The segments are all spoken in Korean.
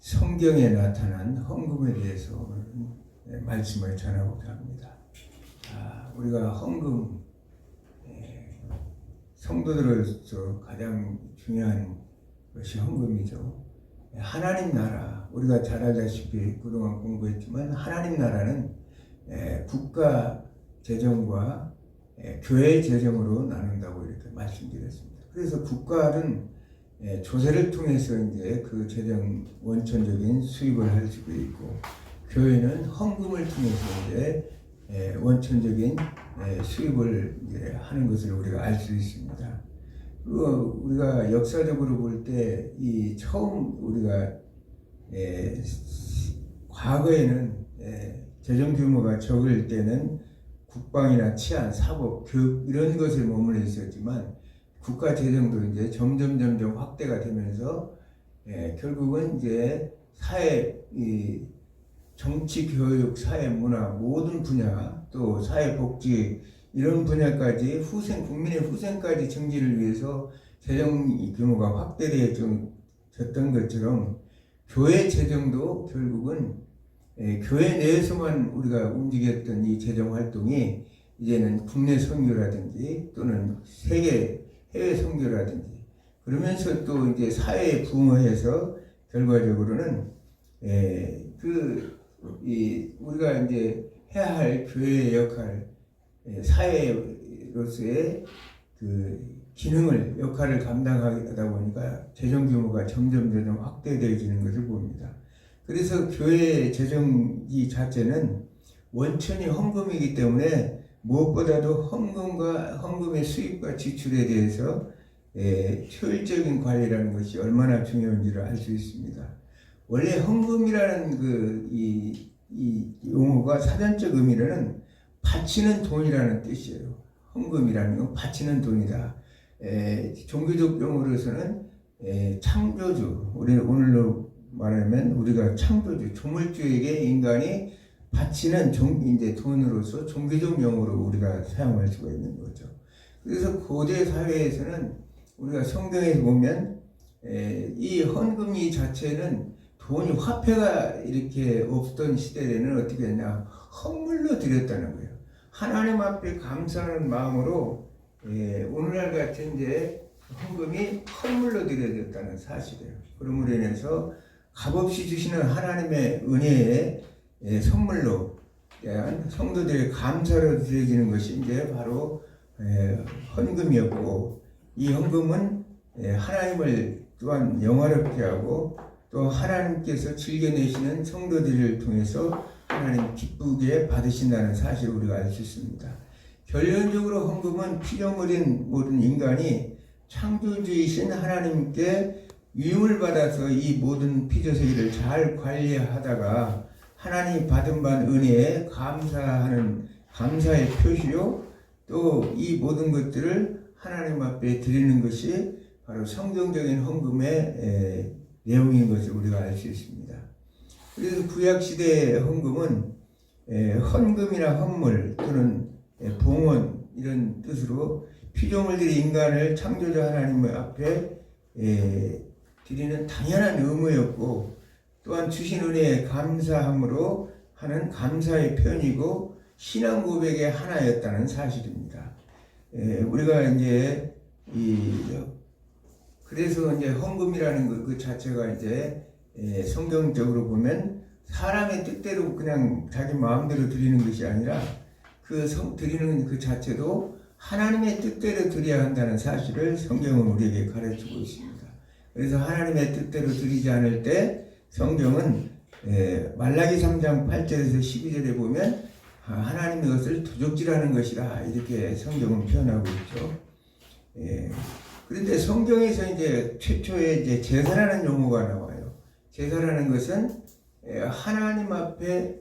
성경에 나타난 헌금에 대해서 오늘 말씀을 전하고자 합니다. 우리가 헌금, 성도들로서 가장 중요한 것이 헌금이죠. 하나님 나라, 우리가 잘 알다시피 그동안 공부했지만 하나님 나라는 국가 재정과 교회 재정으로 나눈다고 이렇게 말씀드렸습니다. 그래서 국가는 조세를 통해서 이제 그 재정 원천적인 수입을 할 수도 있고, 교회는 헌금을 통해서 이제 원천적인 수입을 이제 하는 것을 우리가 알 수 있습니다. 그리고 우리가 역사적으로 볼 때 이 처음 우리가 과거에는 재정 규모가 적을 때는 국방이나 치안, 사법, 교육 이런 것에 머물러 있었지만 국가 재정도 이제 점점 확대가 되면서 결국은 이제 사회, 정치, 교육, 사회, 문화 모든 분야, 또 사회 복지 이런 분야까지 국민의 후생까지 증진을 위해서 재정 규모가 확대되어졌던 것처럼 교회 재정도 결국은 교회 내에서만 우리가 움직였던 이 재정 활동이 이제는 국내 선교라든지 또는 해외 선교라든지 그러면서 또 이제 사회에 부응해서 결과적으로는 우리가 이제 해야 할 교회의 역할, 사회로서의 그 역할을 감당하다 보니까 재정 규모가 점점 확대되어지는 것을 봅니다. 그래서 교회 재정이 자체는 원천이 헌금이기 때문에 무엇보다도 헌금의 수입과 지출에 대해서 효율적인 관리라는 것이 얼마나 중요한지를 알 수 있습니다. 원래 헌금이라는 이 용어가 사전적 의미로는 바치는 돈이라는 뜻이에요. 헌금이라는 건 바치는 돈이다. 종교적 용어로서는 창조주, 오늘로 말하면 우리가 창조주, 조물주에게 인간이 바치는 이제 돈으로서 종교적 용어로 우리가 사용할 수가 있는 거죠. 그래서 고대 사회에서는 우리가 성경에 보면 이 헌금이 자체는 돈이 화폐가 이렇게 없던 시대에는 어떻게 했냐, 헌물로 드렸다는 거예요. 하나님 앞에 감사하는 마음으로 오늘날 같은 이제 헌금이 헌물로 드려졌다는 사실이에요. 그러므로 인해서 값없이 주시는 하나님의 은혜의 선물로 성도들의 감사로 드려지는 것이 이제 바로 헌금이었고, 이 헌금은 하나님을 또한 영화롭게 하고 또 하나님께서 즐겨내시는 성도들을 통해서 하나님 기쁘게 받으신다는 사실을 우리가 알 수 있습니다. 결론적으로 헌금은 피조물인 모든 인간이 창조주이신 하나님께 위임을 받아서 이 모든 피조세계를 잘 관리하다가 하나님이 받은 바 은혜에 감사하는 감사의 표시요, 또 이 모든 것들을 하나님 앞에 드리는 것이 바로 성경적인 헌금의 내용인 것을 우리가 알 수 있습니다. 그래서 구약시대의 헌금은 헌금이나 헌물 또는 봉헌 이런 뜻으로 피조물들이 인간을 창조자 하나님 앞에 드리는 당연한 의무였고, 또한 주신 은혜에 감사함으로 하는 감사의 표현이고 신앙 고백의 하나였다는 사실입니다. 우리가 이제 그래서 이제 헌금이라는 그 자체가 이제 성경적으로 보면 사람의 뜻대로 그냥 자기 마음대로 드리는 것이 아니라 드리는 그 자체도 하나님의 뜻대로 드려야 한다는 사실을 성경은 우리에게 가르치고 있습니다. 그래서 하나님의 뜻대로 드리지 않을 때 성경은 말라기 3장 8절에서 12절에 보면 하나님의 것을 도적질하는 것이라 이렇게 성경은 표현하고 있죠. 그런데 성경에서 이제 최초의 이제 제사라는 용어가 나와요. 제사라는 것은 하나님 앞에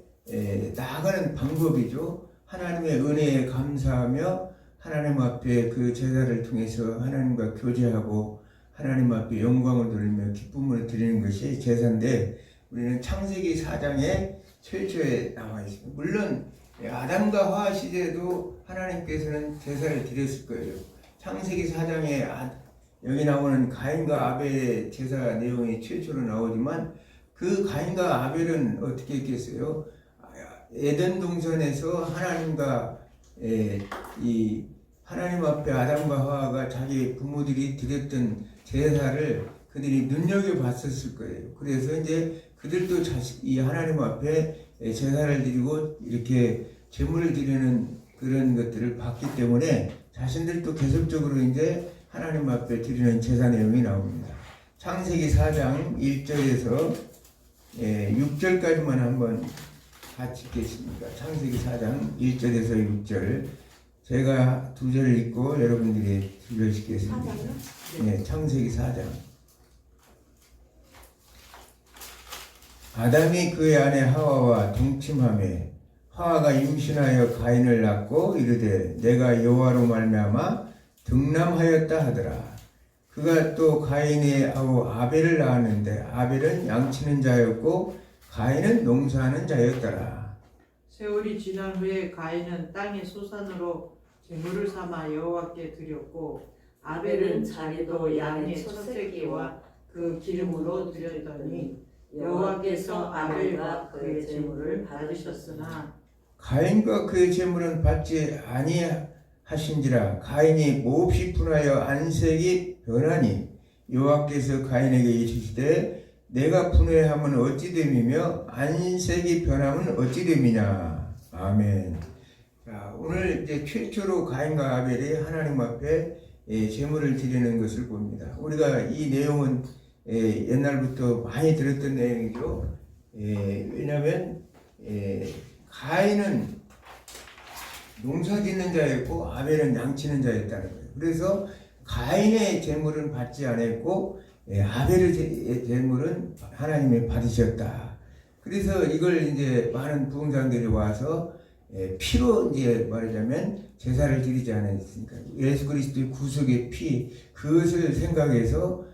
나아가는 방법이죠. 하나님의 은혜에 감사하며 하나님 앞에 그 제사를 통해서 하나님과 교제하고 하나님 앞에 영광을 돌리며 기쁨을 드리는 것이 제사인데, 우리는 창세기 4장에 최초에 나와 있습니다. 물론 아담과 하와 시대에도 하나님께서는 제사를 드렸을 거예요. 창세기 4장에 여기 나오는 가인과 아벨의 제사 내용이 최초로 나오지만 그 가인과 아벨은 어떻게 했겠어요? 에덴 동산에서 하나님과 이 하나님 앞에 아담과 하와가 자기 부모들이 드렸던 제사를 그들이 눈여겨봤었을 거예요. 그래서 이제 그들도 이 하나님 앞에 제사를 드리고 이렇게 제물을 드리는 그런 것들을 봤기 때문에 자신들도 계속적으로 이제 하나님 앞에 드리는 제사 내용이 나옵니다. 창세기 4장 1절에서 6절까지만 한번 같이 읽겠습니다. 창세기 4장 1절에서 6절. 제가 2절을 읽고 여러분들이 들려주시겠습니다. 네, 창세기 4장. 아담이 그의 아내 하와와 동침하매 하와가 임신하여 가인을 낳고 이르되 내가 여호와로 말미암아 등남하였다 하더라. 그가 또 가인의 아우 아벨을 낳았는데 아벨은 양치는 자였고 가인은 농사하는 자였더라. 세월이 지난 후에 가인은 땅의 소산으로 제물을 삼아 여호와께 드렸고 아벨은 자기도 양의 첫 새끼와 그 기름으로 드렸더니 여호와께서 아벨과 그의 제물을 받으셨으나 가인과 그의 제물은 받지 아니하신지라. 가인이 몹시 분하여 안색이 변하니 여호와께서 가인에게 이르시되 내가 분해하면 어찌 됨이며 안색이 변하면 어찌 됨이냐. 아멘. 자, 오늘 이제 최초로 가인과 아벨이 하나님 앞에 제물을 드리는 것을 봅니다. 우리가 이 내용은 옛날부터 많이 들었던 내용이죠. 왜냐하면 가인은 농사짓는 자였고 아벨은 양치는 자였다는 거예요. 그래서 가인의 제물은 받지 않았고 아벨의 제물은 하나님이 받으셨다. 그래서 이걸 이제 많은 부흥사들이 와서 피로 이제 말하자면 제사를 드리지 않았습니까? 예수 그리스도의 구속의 피, 그것을 생각해서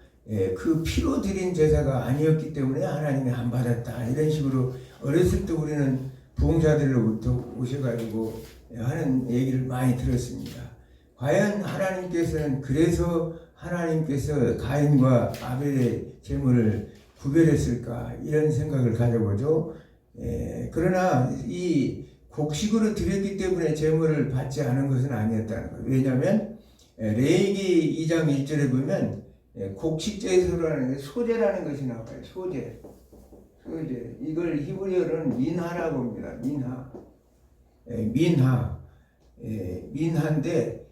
그 피로 드린 제사가 아니었기 때문에 하나님이 안 받았다. 이런 식으로 어렸을 때 우리는 부흥사들로부터 오셔가지고 하는 얘기를 많이 들었습니다. 과연 하나님께서는 그래서 하나님께서 가인과 아벨의 제물을 구별했을까 이런 생각을 가져보죠. 그러나 이 곡식으로 드렸기 때문에 제물을 받지 않은 것은 아니었다는 거예요. 왜냐하면 레위기 2장 1절에 보면 곡식제사라는 게 소제라는 것이 나와요. 소제. 이걸 히브리어로는 민하라고 합니다. 민하인데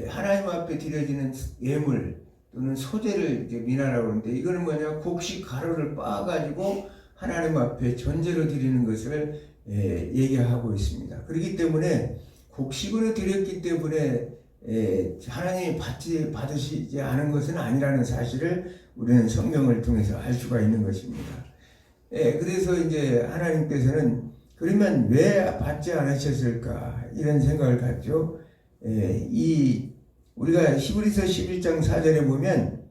하나님 앞에 드려지는 예물 또는 소제를 이제 민하라고 하는데 이거는 뭐냐, 곡식 가루를 빻아가지고 하나님 앞에 전제로 드리는 것을 얘기하고 있습니다. 그렇기 때문에 곡식으로 드렸기 때문에 하나님이 받으시지 않은 것은 아니라는 사실을 우리는 성경을 통해서 알 수가 있는 것입니다. 그래서 이제 하나님께서는 그러면 왜 받지 않으셨을까 이런 생각을 갖죠. 우리가 히브리서 11장 4절에 보면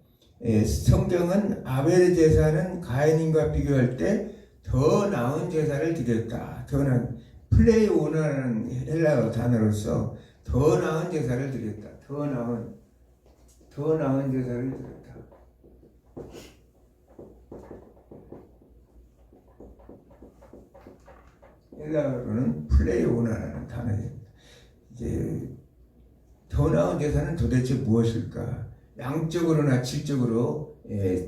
성경은 아벨의 제사는 가인과 비교할 때 더 나은 제사를 드렸다. 더 나은, 플레이오나라는 헬라어 단어로서 더 나은 제사를 드렸다. 더 나은 제사를 드렸다. 헬라어로는 플레이오나라는 단어입니다. 이제 더 나은 제사는 도대체 무엇일까? 양적으로나 질적으로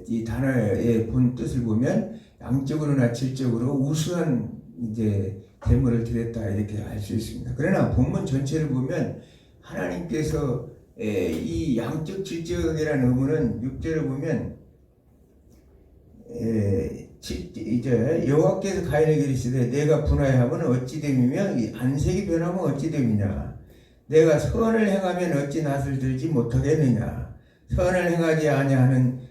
이 단어의 본 뜻을 보면 양적으로나 질적으로 우수한 이제 제물을 드렸다 이렇게 알 수 있습니다. 그러나 본문 전체를 보면 하나님께서 이 양적 질적이라는 의문은 6절을 보면 이제 여호와께서 가인에게 이르시되 내가 분하여하면 어찌 됨이며 안색이 변하면 어찌 됨이냐. 내가 선을 행하면 어찌 낯을 들지 못하겠느냐. 선을 행하지 아니하면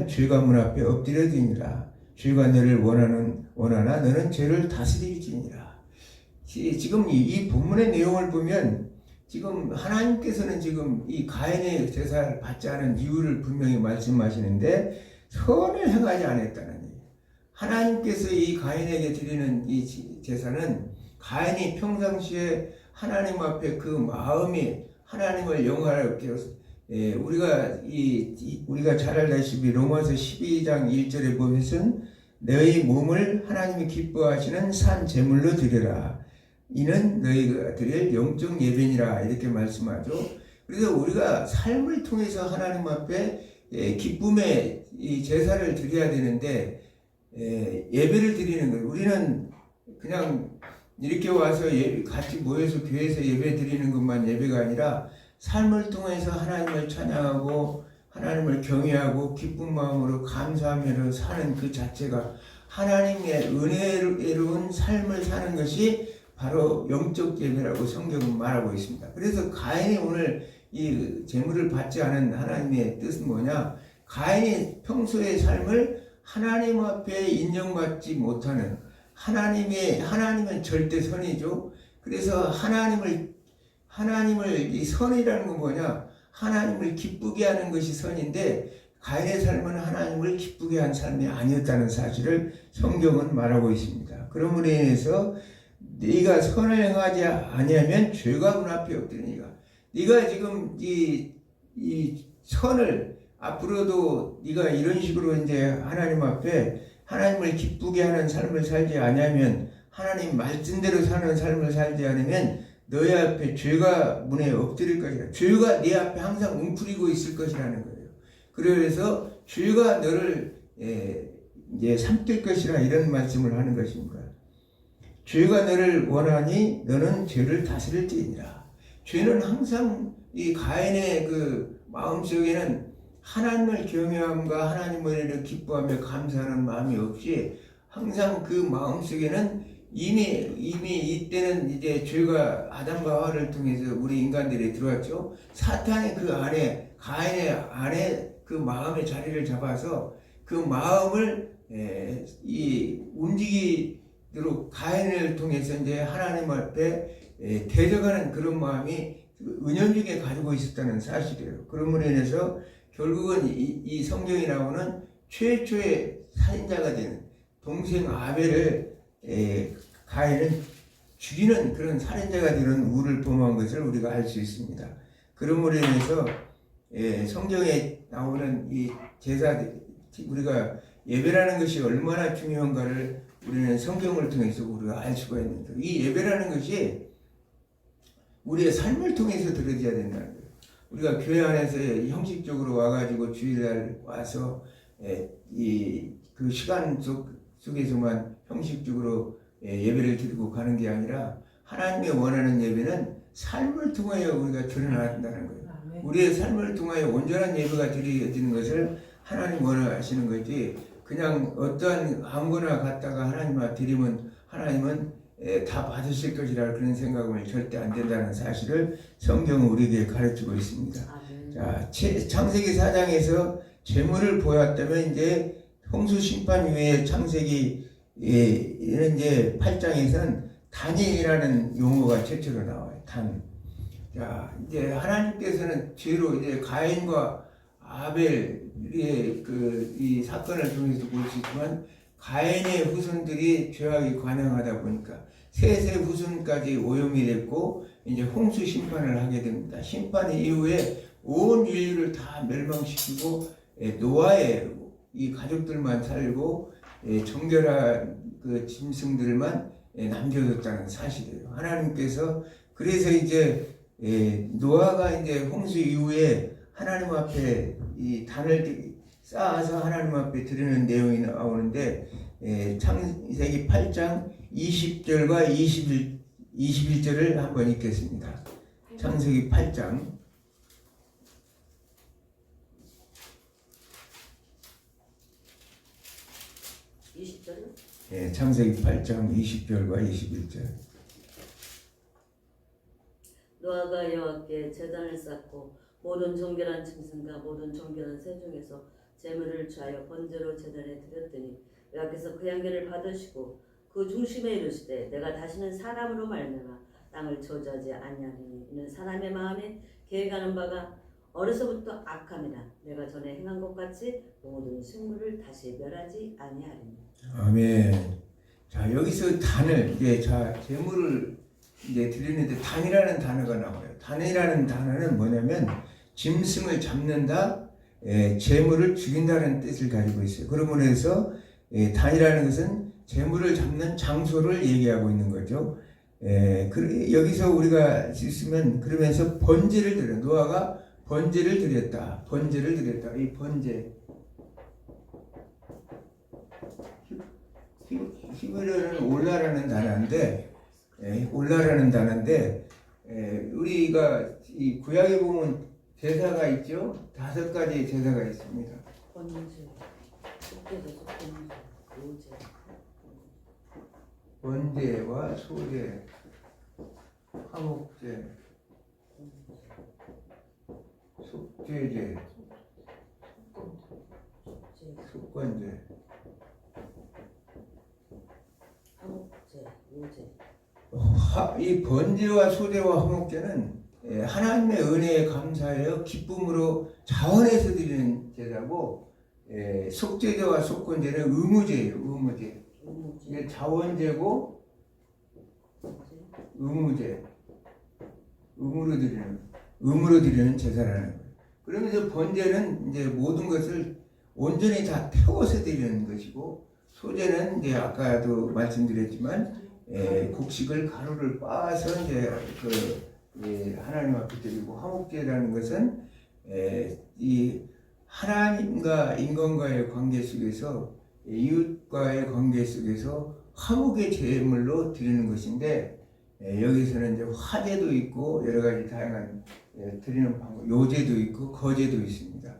죄가 문 앞에 엎드려지니라. 죄가 너를 원하나 너는 죄를 다스릴지니라. 지금 이 본문의 내용을 보면 지금 하나님께서는 지금 이 가인의 제사를 받지 않은 이유를 분명히 말씀하시는데 선을 행하지 않았다는 얘기예요. 하나님께서 이 가인에게 드리는 이 제사는 가인이 평상시에 하나님 앞에 그 마음이 하나님을 영화롭게 우리가 잘 알다시피 로마서 12장 1절에 보면은 너희 몸을 하나님이 기뻐하시는 산 제물로 드려라. 이는 너희가 드릴 영적 예배니라. 이렇게 말씀하죠. 그래서 우리가 삶을 통해서 하나님 앞에 기쁨의 이 제사를 드려야 되는데 예배를 드리는 거예요. 우리는 그냥 이렇게 와서 같이 모여서 교회에서 예배 드리는 것만 예배가 아니라 삶을 통해서 하나님을 찬양하고 하나님을 경외하고 기쁜 마음으로 감사하며 사는 그 자체가 하나님의 은혜로운 삶을 사는 것이 바로 영적 예배라고 성경은 말하고 있습니다. 그래서 가인이 오늘 이 제물을 받지 않은 하나님의 뜻은 뭐냐? 가인이 평소의 삶을 하나님 앞에 인정받지 못하는 하나님은 절대 선이죠. 그래서 하나님을 이 선이라는 건 뭐냐? 하나님을 기쁘게 하는 것이 선인데 가인의 삶은 하나님을 기쁘게 한 삶이 아니었다는 사실을 성경은 말하고 있습니다. 그러므로 인해서 네가 선을 행하지 아니하면 죄가 문 앞에 없더니가. 네가 지금 이 선을 앞으로도 네가 이런 식으로 이제 하나님 앞에 하나님을 기쁘게 하는 삶을 살지 아니하면 하나님 말씀대로 사는 삶을 살지 않으면 너희 앞에 죄가 문에 엎드릴 것이라. 죄가 네 앞에 항상 웅크리고 있을 것이라는 거예요. 그래서 죄가 너를 이제 삼킬 것이라 이런 말씀을 하는 것입니다. 죄가 너를 원하니 너는 죄를 다스릴지니라. 죄는 항상 이 가인의 그 마음속에는 하나님을 경외함과 하나님을 기뻐하며 감사하는 마음이 없이 항상 그 마음속에는 이미 이때는 이제 죄가 아담과 하와를 통해서 우리 인간들이 들어왔죠. 사탄이 그 안에 가인의 안에 그 마음의 자리를 잡아서 그 마음을 이 움직이도록 가인을 통해서 이제 하나님 앞에 대적하는 그런 마음이 은연중에 가지고 있었다는 사실이에요. 그러므로 인해서 결국은 이 성경에 나오는 최초의 살인자가 되는 동생 아벨을 가인은 죽이는 그런 살인자가 되는 우를 범한 것을 우리가 알 수 있습니다. 그러므로 인해서 성경에 나오는 이 제사, 우리가 예배라는 것이 얼마나 중요한가를 우리는 성경을 통해서 우리가 알 수가 있는데, 이 예배라는 것이 우리의 삶을 통해서 드려져야 된다는 거예요. 우리가 교회 안에서 형식적으로 와가지고 주일날 와서 그 시간 속에서만 형식적으로 예배를 드리고 가는 게 아니라 하나님이 원하는 예배는 삶을 통하여 우리가 드러난다는 거예요. 우리의 삶을 통하여 온전한 예배가 드려지는 것을 하나님 원하시는 거지, 그냥 어떠한 아무거나 갖다가 하나님 앞에 드리면 하나님은 다 받으실 것이라 그런 생각은 절대 안 된다는 사실을 성경은 우리에게 가르치고 있습니다. 자, 창세기 4장에서 제물을 보았다면 이제 홍수 심판 이후에 창세기 이제 8장에서는 단이라는 용어가 최초로 나와요. 단. 자, 이제 하나님께서는 죄로 이제 가인과 아벨의 이 사건을 통해서 볼 수 있지만, 가인의 후손들이 죄악이 관영하다 보니까 셋의 후손까지 오염이 됐고 이제 홍수 심판을 하게 됩니다. 심판 이후에 온 인류를 다 멸망시키고 노아의 이 가족들만 살고 정결한 그 짐승들만 남겨뒀다는 사실이에요. 하나님께서 그래서 이제 노아가 이제 홍수 이후에 하나님 앞에 이 단을 쌓아서 하나님 앞에 드리는 내용이 나오는데, 창세기 8장 20절과 21절을 한번 읽겠습니다. 창세기 8장 20절은? 창세기 8장 20절과 21절. 노아가 여호와께 제단을 쌓고 모든 정결한 짐승과 모든 정결한 새 중에서 제물을 취하여 번제로 제단에 드렸더니 여호와께서 그 양계를 받으시고 그 중심에 이르시되 내가 다시는 사람으로 말미암아 땅을 저주하지 아니하리니 이는 사람의 마음에 계획하는 바가 어려서부터 악함이라 내가 전에 행한 것 같이 모든 식물을 다시 멸하지 아니하리니. 아멘. 자, 여기서 단을 이제 제물을 이제 드리는데 단이라는 단어가 나와요. 단이라는 단어는 뭐냐면 짐승을 잡는다, 제물을 죽인다는 뜻을 가지고 있어요. 그러므로 해서 단이라는 것은 재물을 잡는 장소를 얘기하고 있는 거죠. 여기서 우리가 있으면 그러면서 번제를 드려 노아가 번제를 드렸다. 번제를 드렸다. 이 번제 히브리어는 올라라는 단어인데 올라라는 단어인데 우리가 이 구약에 보면 제사가 있죠. 5가지 제사가 있습니다. 번제, 속죄제도 번제, 번제와 소제, 화목제, 속죄제, 속건제, 화목제, 요제. 이 번제와 소제와 화목제는 하나님의 은혜에 감사하여 기쁨으로 자원해서 드리는 제사고, 속죄제와 속건제는 의무제예요. 의무제. 이게 자원제고 의무제. 의무로 드리는 제사라는 거예요. 그러면서 번제는 이제 모든 것을 온전히 다 태워서 드리는 것이고, 소제는 이제 아까도 말씀드렸지만 곡식을 가루를 빻아서 이제 하나님 앞에 드리고, 화목제라는 것은 이 하나님과 인간과의 관계 속에서 이웃과의 관계 속에서 화목의 제물로 드리는 것인데, 여기서는 이제 화제도 있고 여러 가지 다양한 드리는 방법, 요제도 있고 거제도 있습니다.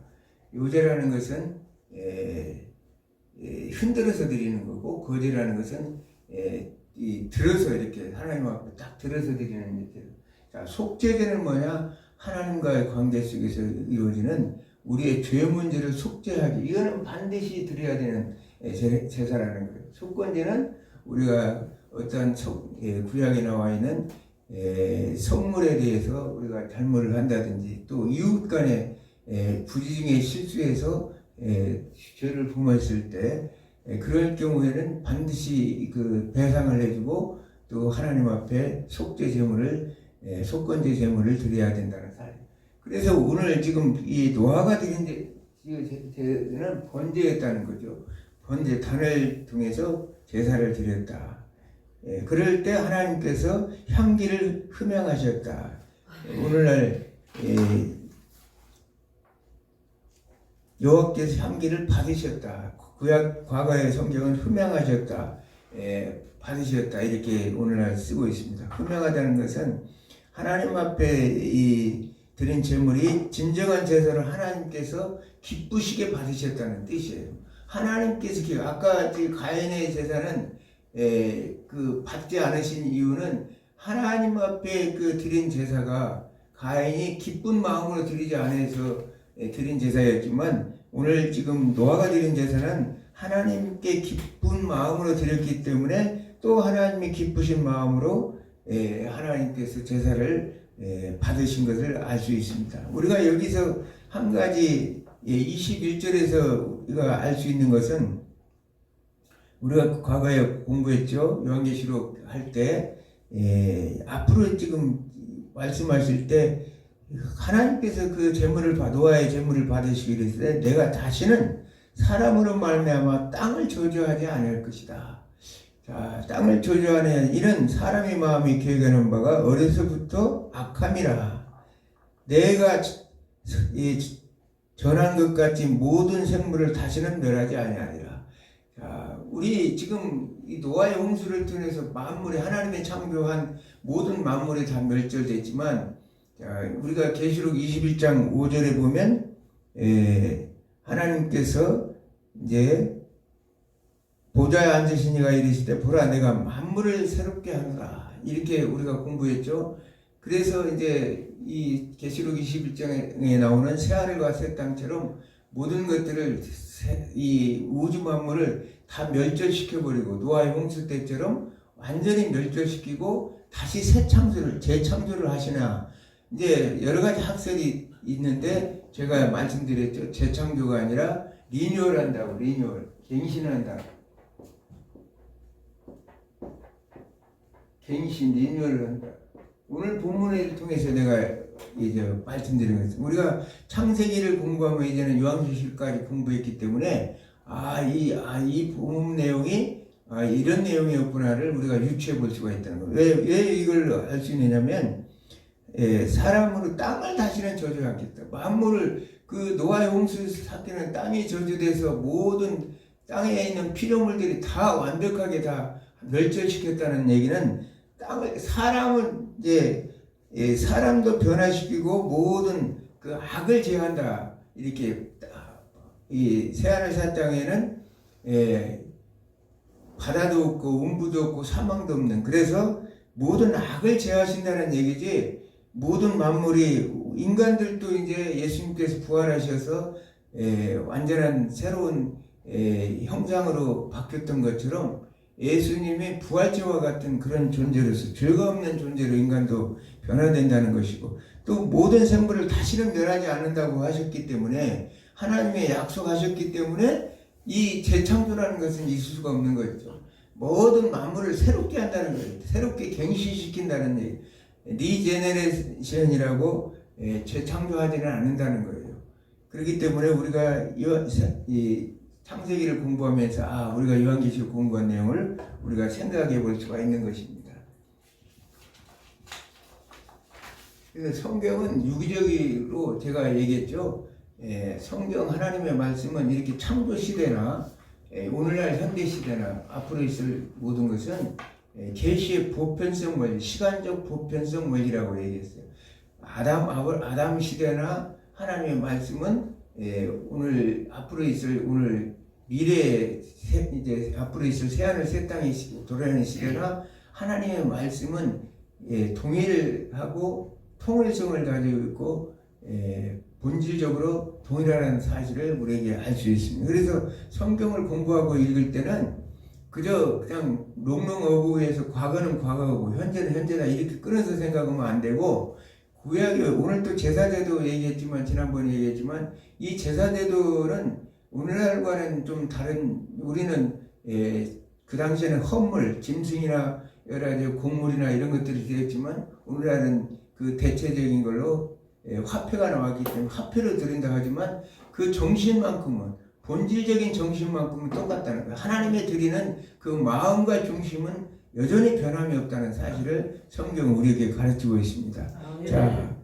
요제라는 것은 흔들어서 드리는 거고, 거제라는 것은 들어서 이렇게 하나님 앞에 딱 들어서 드리는 예제. 자, 속죄제는 뭐냐? 하나님과의 관계 속에서 이루어지는 우리의 죄 문제를 속죄하기. 이거는 반드시 드려야 되는 제사라는 거예요. 속건제는 우리가 어떤 구약에 나와 있는 성물에 대해서 우리가 잘못을 한다든지, 또 이웃 간에 부지중에 실수해서 죄를 범했을 때 그럴 경우에는 반드시 그 배상을 해주고, 또 하나님 앞에 속죄 제물을 속건제 제물을 드려야 된다는 사실. 그래서 오늘 지금 이 노아가 드린 제는 번제였다는 거죠. 번제 단을 통해서 제사를 드렸다. 그럴 때 하나님께서 향기를 흠양하셨다. 오늘날 여호와께서 향기를 받으셨다. 과거의 성경은 흠양하셨다, 받으셨다, 이렇게 오늘날 쓰고 있습니다. 흠양하다는 것은 하나님 앞에 드린 제물이 진정한 제사를 하나님께서 기쁘시게 받으셨다는 뜻이에요. 하나님께서 아까 가인의 제사는 받지 않으신 이유는 하나님 앞에 드린 제사가 가인이 기쁜 마음으로 드리지 않아서 드린 제사였지만, 오늘 지금 노아가 드린 제사는 하나님께 기쁜 마음으로 드렸기 때문에 또 하나님이 기쁘신 마음으로 하나님께서 제사를 받으신 것을 알 수 있습니다. 우리가 여기서 한 가지 21절에서 우리가 알 수 있는 것은, 우리가 과거에 공부했죠. 요한계시록 할 때 앞으로 지금 말씀하실 때 하나님께서 그 노아의 제물을 받으시기로 했을 때, 내가 다시는 사람으로 말미암아 땅을 저주하지 않을 것이다. 자, 땅을 저주하는 이는 사람의 마음이 계획하는 바가 어려서부터 악함이라. 내가 전한 것 같이 모든 생물을 다시는 멸하지 아니하리라. 자, 우리 지금 이 노아의 홍수를 통해서 만물이 하나님의 창조한 모든 만물이 다 멸절됐지만, 자, 우리가 계시록 21장 5절에 보면 하나님께서 이제 보좌에 앉으신 이가 이르시되 보라 내가 만물을 새롭게 하노라, 이렇게 우리가 공부했죠. 그래서 이제 이 계시록 21장에 나오는 새하늘과 새 땅처럼 모든 것들을 이 우주 만물을 다 멸절시켜버리고, 노아의 홍수 때처럼 완전히 멸절시키고 다시 새 창조를 재창조를 하시나. 이제 여러 가지 학설이 있는데, 제가 말씀드렸죠. 재창조가 아니라 리뉴얼 한다고, 리뉴얼, 갱신한다. 갱신, 리뉴얼을 한다. 오늘 본문을 통해서 내가 이제 말씀드린 것은, 우리가 창세기를 공부하면 이제는 요한계시록까지 공부했기 때문에 이 복음 내용이 이런 내용이었구나를 우리가 유추해 볼 수가 있다는 거예요. 왜 이걸 알 수 있느냐면 사람으로 땅을 다시는 저주하지 않겠다. 만물을 그 노아의 홍수 사태는 땅이 저주돼서 모든 땅에 있는 피조물들이 다 완벽하게 다 멸절시켰다는 얘기는 사람은 이제 사람도 변화시키고 모든 그 악을 제한다. 이렇게 이 새하늘 새 땅에는 바다도 없고 음부도 없고 사망도 없는, 그래서 모든 악을 제하신다는 얘기지. 모든 만물이, 인간들도 이제 예수님께서 부활하셔서 완전한 새로운 형상으로 바뀌었던 것처럼 예수님이 부활체와 같은 그런 존재로서 죄가 없는 존재로 인간도 변화된다는 것이고, 또 모든 생물을 다시는 멸하지 않는다고 하셨기 때문에, 하나님의 약속하셨기 때문에 이 재창조라는 것은 있을 수가 없는 거죠. 모든 만물을 새롭게 한다는 거예요. 새롭게 갱신시킨다는 얘기. 리제네레이션이라고 재창조하지는 않는다는 거예요. 그렇기 때문에 우리가 이 창세기를 공부하면서 우리가 요한계시록 공부한 내용을 우리가 생각해 볼 수가 있는 것입니다. 그래서 성경은 유기적으로 제가 얘기했죠. 성경 하나님의 말씀은 이렇게 창조 시대나 오늘날 현대 시대나 앞으로 있을 모든 것은 계시의 보편성 원리, 시간적 보편성 원리라고 얘기했어요. 아담 시대나 하나님의 말씀은 오늘 앞으로 있을 미래에 이제 앞으로 있을 새하늘 새 땅이 돌아가는 시대나 하나님의 말씀은 동일하고 통일성을 가지고 있고 본질적으로 동일하다는 사실을 우리에게 알 수 있습니다. 그래서 성경을 공부하고 읽을 때는 그냥 롱롱어구에서 과거는 과거고 현재는 현재다 이렇게 끊어서 생각하면 안 되고, 구약이 오늘 또 제사제도 얘기했지만 지난번에 얘기했지만 이 제사제도는 오늘날과는 좀 다른, 우리는 그 당시에는 헌물, 짐승이나 여러 가지 곡물이나 이런 것들이 되었지만 오늘날은 그 대체적인 걸로 화폐가 나왔기 때문에 화폐로 드린다 하지만 그 정신만큼은, 본질적인 정신만큼은 똑같다는 거예요. 하나님의 드리는 그 마음과 중심은 여전히 변함이 없다는 사실을 성경은 우리에게 가르치고 있습니다. 자,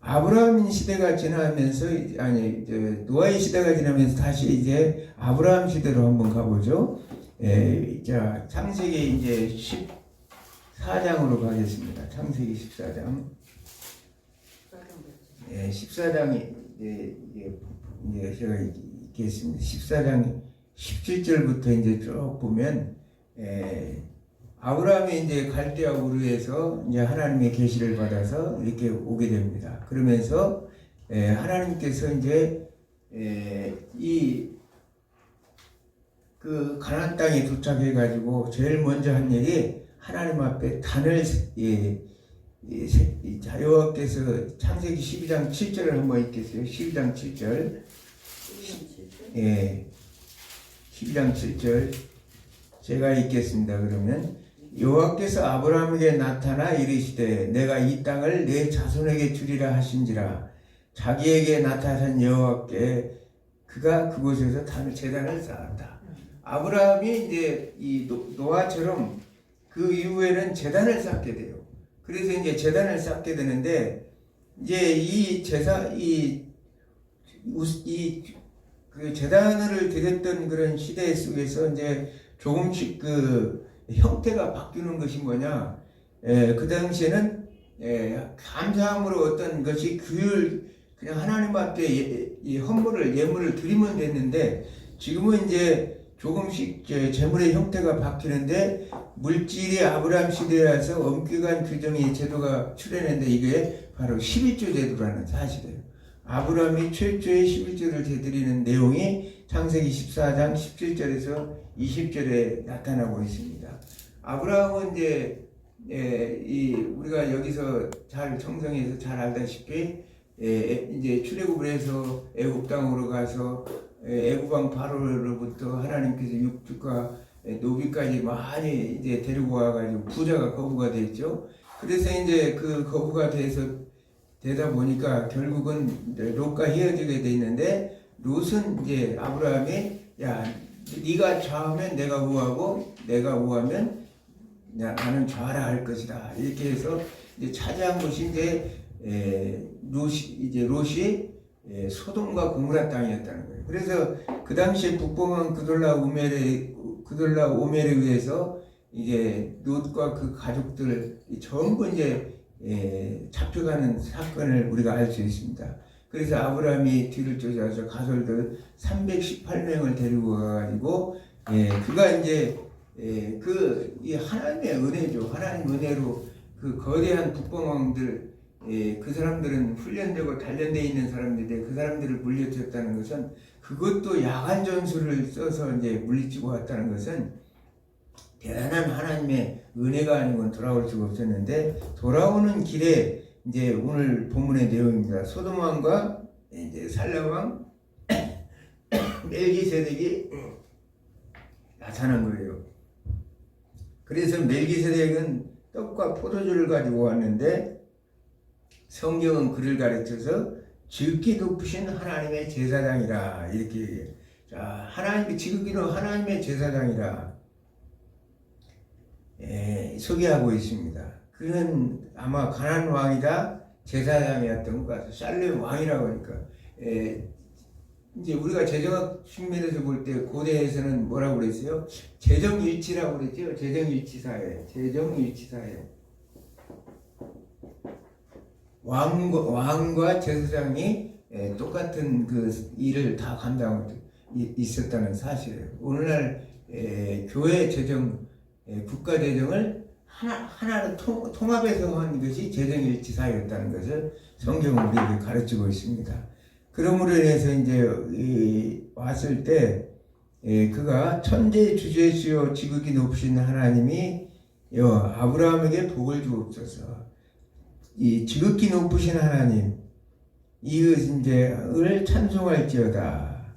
아브라함 시대가 지나면서, 노아의 시대가 지나면서 다시 이제 아브라함 시대로 한번 가보죠. 자, 창세기 이제 14장으로 가겠습니다. 창세기 14장. 14장이 이제 제가 있겠습니다. 14장 17절부터 이제 쭉 보면 아브라함이 이제 갈대아 우르에서 이제 하나님의 계시를 받아서 이렇게 오게 됩니다. 그러면서 하나님께서 이제 그 가나안 땅에 도착해 가지고 제일 먼저 한 일이 하나님 앞에 단을 여호와께서 창세기 12장 7절을 한번 읽겠어요. 12장 7절. 12장 7절 제가 읽겠습니다. 그러면 여호와께서 아브라함에게 나타나 이르시되 내가 이 땅을 내 자손에게 주리라 하신지라. 자기에게 나타난 여호와께 그가 그곳에서 제단을 쌓았다. 아브라함이 이제 이 노아처럼 그 이후에는 제단을 쌓게 돼요. 그래서 이제 제단을 쌓게 되는데, 이제 그 제단을 드렸던 그런 시대 속에서 이제 조금씩 그 형태가 바뀌는 것이 뭐냐, 그 당시에는 감사함으로 어떤 것이 그냥 하나님 앞에 이 헌물을, 예물을 드리면 됐는데, 지금은 이제 조금씩 제물의 형태가 바뀌는데, 물질이 아브라함 시대에서 엄격한 규정의 제도가 출현했는데, 이게 바로 11조 제도라는 사실이에요. 아브라함이 최초의 11조를 제드리는 내용이 창세기 14장 17절에서 20절에 나타나고 있습니다. 아브라함은 이제 우리가 여기서 청성에서 잘 알다시피 이제 출애굽을 해서 애굽 땅으로 가서 애굽 왕 바로로부터 하나님께서 육축과 노비까지 많이 이제 데리고 와가지고 부자가 거부가 됐죠. 그래서 이제 그 거부가 되다 보니까 결국은 롯과 헤어지게 돼 있는데, 롯은 이제 아브라함이 야, 네가 좌하면 내가 우하고 내가 우하면 나는 좌라 할 것이다. 이렇게 해서 이제 차지한 것이 이제 롯이 소돔과 고모라 땅이었다는 거예요. 그래서 그 당시에 북방왕 그돌라 오멜에 의해서 이제 롯과 그 가족들 전부 이제 잡혀가는 사건을 우리가 알 수 있습니다. 그래서 아브라함이 뒤를 쫓아서 가솔들 318명을 데리고 가가지고 그가 이제 이 하나님의 은혜죠. 하나님 은혜로 그 거대한 북방왕들 그 사람들은 훈련되고 단련되어 있는 사람들인데 그 사람들을 물리쳤다는 것은 그것도 야간 전술을 써서 이제 물리치고 왔다는 것은 대단한 하나님의 은혜가 아니고는 돌아올 수가 없었는데 돌아오는 길에 이제 오늘 본문의 내용입니다. 소돔왕과 이제 살라왕 멜기세덱이 나타난 거예요. 그래서 멜기세덱은 떡과 포도주를 가지고 왔는데 성경은 그를 가르쳐서 지극히 높으신 하나님의 제사장이라 이렇게 얘기해요. 자, 지극히 높은 하나님의 제사장이라 소개하고 있습니다. 그는 아마 가나안 왕이다 제사장이었던 것 같아요. 살렘 왕이라고 하니까 이제 우리가 재정학 측면에서 볼 때 고대에서는 뭐라고 그랬어요? 재정일치라고 그랬죠. 재정일치사회. 왕과 제사장이 똑같은 그 일을 다 감당하고 있었다는 사실이에요. 오늘날 교회 재정, 국가 재정을 하나로 통합해서 한 것이 재정일치사였다는 것을 성경은 우리에게 가르치고 있습니다. 그러므로 인해서 이제 왔을 때 그가 천재 주제시요 지극히 높으신 하나님이 아브라함에게 복을 주옵소서. 이 지극히 높으신 하나님 이을 찬송할지어다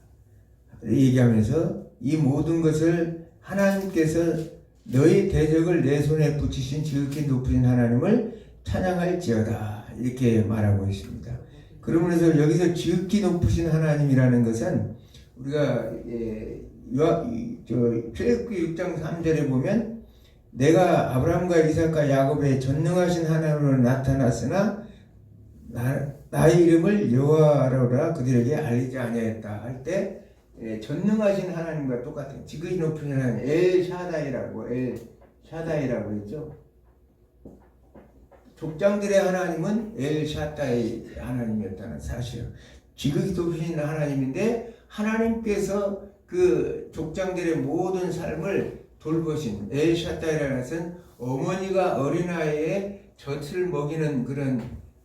얘기하면서 이 모든 것을 하나님께서 너희 대적을 내 손에 붙이신 지극히 높으신 하나님을 찬양할지어다 이렇게 말하고 있습니다. 그러면서 여기서 지극히 높으신 하나님이라는 것은 우리가 출애굽기 6장 3절에 보면 내가 아브라함과 이삭과 야곱의 전능하신 하나님으로 나타났으나 나의 이름을 여호와라 그들에게 알리지 아니하였다 할 때 전능하신 하나님과 똑같은 지극히 높은 하나님 엘샤다이라고 했죠. 족장들의 하나님은 엘샤다이 하나님이었다는 사실. 지극히 높으신 하나님인데 하나님께서 그 족장들의 모든 삶을 돌보신 엘샤다이라는 것은 어머니가 어린아이의 젖을 먹이는 그런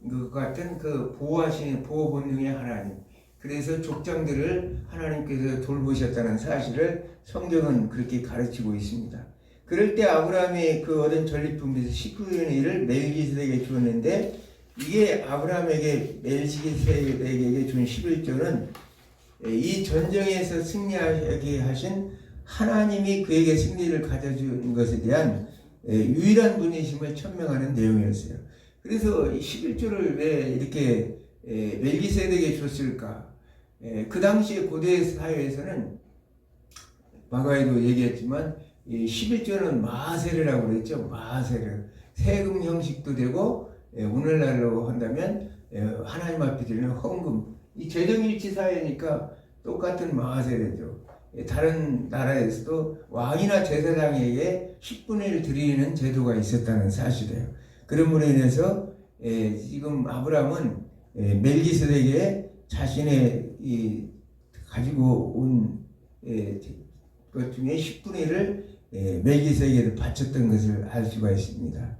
것 같은 그 보호하시는 보호 본능의 하나님. 그래서 족장들을 하나님께서 돌보셨다는 사실을 성경은 그렇게 가르치고 있습니다. 그럴 때 아브라함이 그 얻은 전리품에서 19분의 1을 멜기세덱에게 주었는데 이게 아브라함에게 멜기세덱에게 준 11조는 이 전쟁에서 승리하게 하신 하나님이 그에게 승리를 가져준 것에 대한 유일한 분이심을 천명하는 내용이었어요. 그래서 11조를 왜 이렇게 멜기세덱에게 줬을까? 그 당시에 고대 사회에서는 과거에도 얘기했지만 이 11조는 마세르라고 그랬죠. 마세르. 세금 형식도 되고 오늘날로 한다면 하나님 앞에 드리는 헌금. 이 재정일치 사회니까 똑같은 마세르죠. 다른 나라에서도 왕이나 제사장에게 10분의 1 드리는 제도가 있었다는 사실이에요. 그러므로 인해서 지금 아브라함은 멜기세덱에게 자신의 가지고 온 것 중에 10분의 1을 멜기세덱에게 바쳤던 것을 알 수가 있습니다.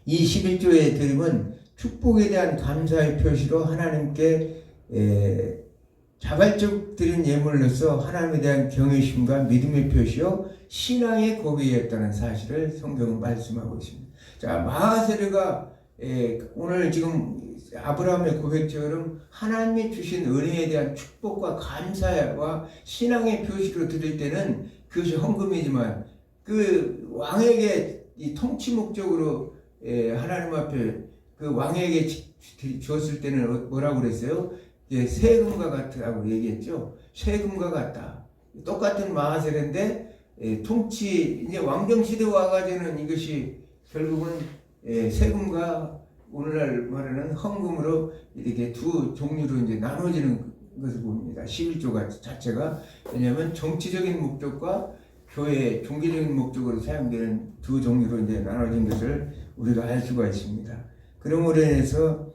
이 11조의 드림은 축복에 대한 감사의 표시로 하나님께 자발적 드린 예물로서 하나님에 대한 경외심과 믿음의 표시요 신앙의 고백이었다는 사실을 성경은 말씀하고 있습니다. 자, 마하세르가 오늘 지금 아브라함의 고백처럼 하나님이 주신 은혜에 대한 축복과 감사와 신앙의 표시로 드릴 때는 그것이 헌금이지만 그 왕에게 이 통치 목적으로 하나님 앞에 그 왕에게 주었을 때는 뭐라고 그랬어요? 세금과 같다고 얘기했죠. 세금과 같다. 똑같은 마하세례인데 통치 이제 왕정 시대 와가지고는 이것이 결국은 세금과 오늘날 말하는 헌금으로 이렇게 두 종류로 이제 나눠지는 것을 봅니다. 11조 자체가 왜냐하면 정치적인 목적과 교회 종교적인 목적으로 사용되는 두 종류로 이제 나눠진 것을 우리가 알 수가 있습니다. 그러므로 인해서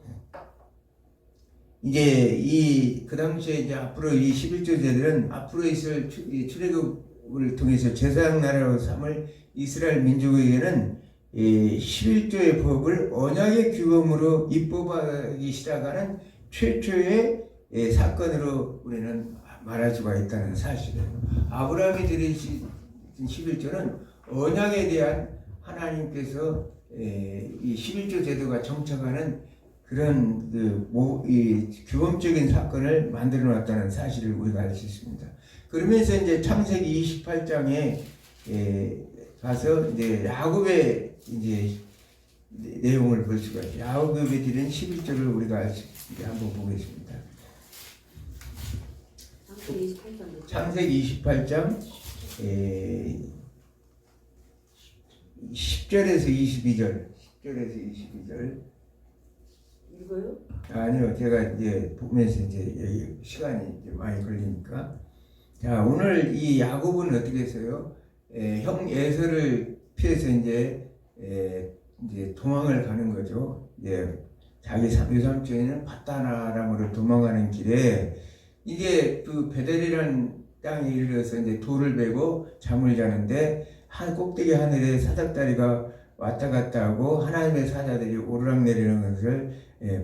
이제 그 당시에 이제 앞으로 이 11조 제들은 앞으로 있을 출애굽을 통해서 제사장 나라로 삼을 이스라엘 민족에게는 이 11조의 법을 언약의 규범으로 입법하기 시작하는 최초의 사건으로 우리는 말할 수가 있다는 사실이에요. 아브라함이 드리신 11조는 언약에 대한 하나님께서 이 11조 제도가 정착하는 그런 이 규범적인 사건을 만들어 놨다는 사실을 우리가 알 수 있습니다. 그러면서 이제 창세기 28장에 가서 이제 야곱의 이제 내용을 볼 수가 있어요. 야곱이 드린 11조를 우리가 알 수 있게 한번 보겠습니다. 창세기 28장 10절에서 22절. 10절에서 22절. 읽어요? 아니요, 제가 이제 보면서 이제 시간이 이제 많이 걸리니까. 자, 오늘 이 야곱은 어떻게 했어요? 형 에서를 피해서 이제 도망을 가는 거죠. 자기 외삼촌은 바다나람으로 도망가는 길에 이게 그 베델이라는 땅에 이르러서 이제 돌을 베고 잠을 자는데 한 꼭대기 하늘에 사닥다리가 왔다 갔다 하고 하나님의 사자들이 오르락내리는 것을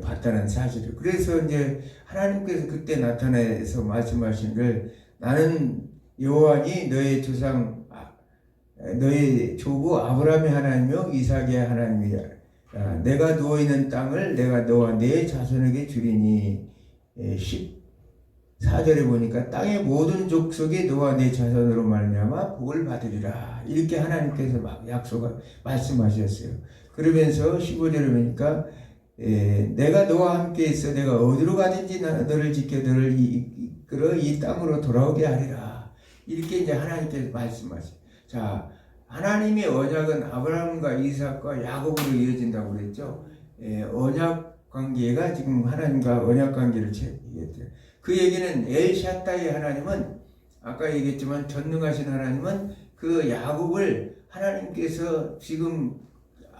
봤다는 사실을. 그래서 이제 하나님께서 그때 나타나서 말씀하신 걸 나는 여호와니 너의 조상 너의 조부 아브라함의 하나님이요 이삭의 하나님이야. 내가 누워있는 땅을 내가 너와 네 자손에게 주리니 14절에 보니까 땅의 모든 족속이 너와 네 자손으로 말미암아 복을 받으리라. 이렇게 하나님께서 막 말씀하셨어요. 그러면서 15절에 보니까 내가 너와 함께 있어 내가 어디로 가든지 너를 지켜 너를 이끌어 이 땅으로 돌아오게 하리라. 이렇게 이제 하나님께서 말씀하세요. 자, 하나님의 언약은 아브라함과 이삭과 야곱으로 이어진다고 그랬죠. 언약 관계가 지금 하나님과 언약 관계를 얘기했죠. 그 얘기는 엘샤다의 하나님은 아까 얘기했지만 전능하신 하나님은 그 야곱을 하나님께서 지금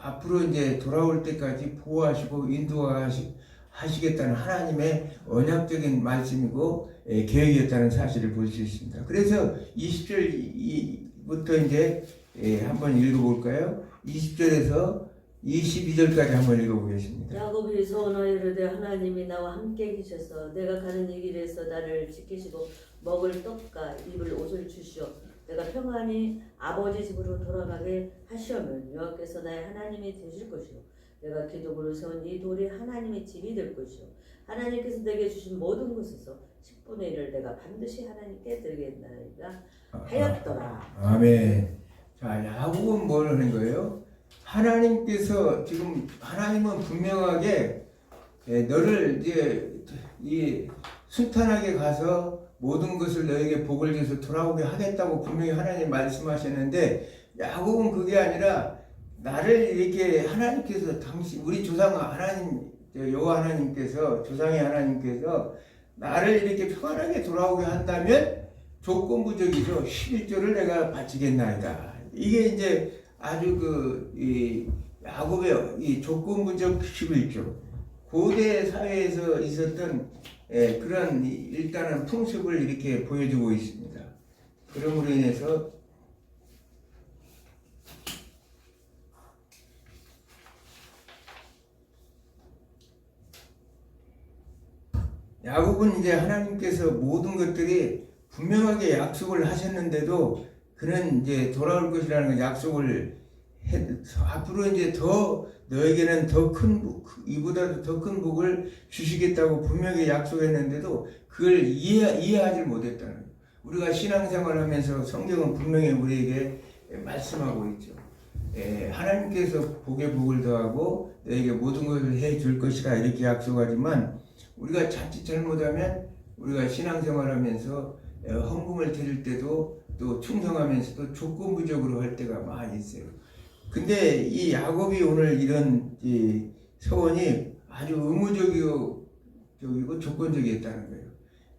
앞으로 이제 돌아올 때까지 보호하시고 인도하시겠다는 하나님의 언약적인 말씀이고 계획이었다는 사실을 볼 수 있습니다. 그래서 20절부터 이제 한번 읽어볼까요? 20절에서 22절까지 한번 읽어보겠습니다. 야곱이 소원하여 이르되 하나님이 나와 함께 계셔서 내가 가는 이 길에서 나를 지키시고 먹을 떡과 입을 옷을 주시오. 내가 평안히 아버지 집으로 돌아가게 하시오면 여호와께서 나의 하나님이 되실 것이요 내가 기둥으로 세운 이 돌이 하나님의 집이 될 것이요 하나님께서 내게 주신 모든 것에서 10분의 1을 내가 반드시 하나님께 드리겠나이다 하였더라. 아멘. 자, 야곱은 뭘 하는 거예요? 하나님께서 지금 하나님은 분명하게 너를 이제 이 순탄하게 가서 모든 것을 너에게 복을 줘서 돌아오게 하겠다고 분명히 하나님 말씀하셨는데 야곱은 그게 아니라 나를 이렇게 하나님께서 당신 우리 조상 하나님 여호와 하나님께서 조상의 하나님께서 나를 이렇게 평안하게 돌아오게 한다면 조건부적이죠. 11조를 내가 바치겠나이다. 이게 이제 아주 이 야곱의 이 조건부적 11조 고대 사회에서 있었던 그런 일단은 풍습을 이렇게 보여주고 있습니다. 그러므로 인해서 야곱은 이제 하나님께서 모든 것들이 분명하게 약속을 하셨는데도 그는 이제 돌아올 것이라는 약속을 앞으로 이제 더 너에게는 더 큰 이보다도 더 큰 복을 주시겠다고 분명히 약속했는데도 그걸 이해하지 못했다는 거예요. 우리가 신앙생활하면서 성경은 분명히 우리에게 말씀하고 있죠. 하나님께서 복에 복을 더하고 너에게 모든 것을 해줄 것이라 이렇게 약속하지만 우리가 자칫 잘못하면 우리가 신앙생활하면서 헌금을 드릴 때도 또 충성하면서도 조건부적으로 할 때가 많이 있어요. 근데 이 야곱이 오늘 이런 이 서원이 아주 의무적이고 조건적이었다는 거예요.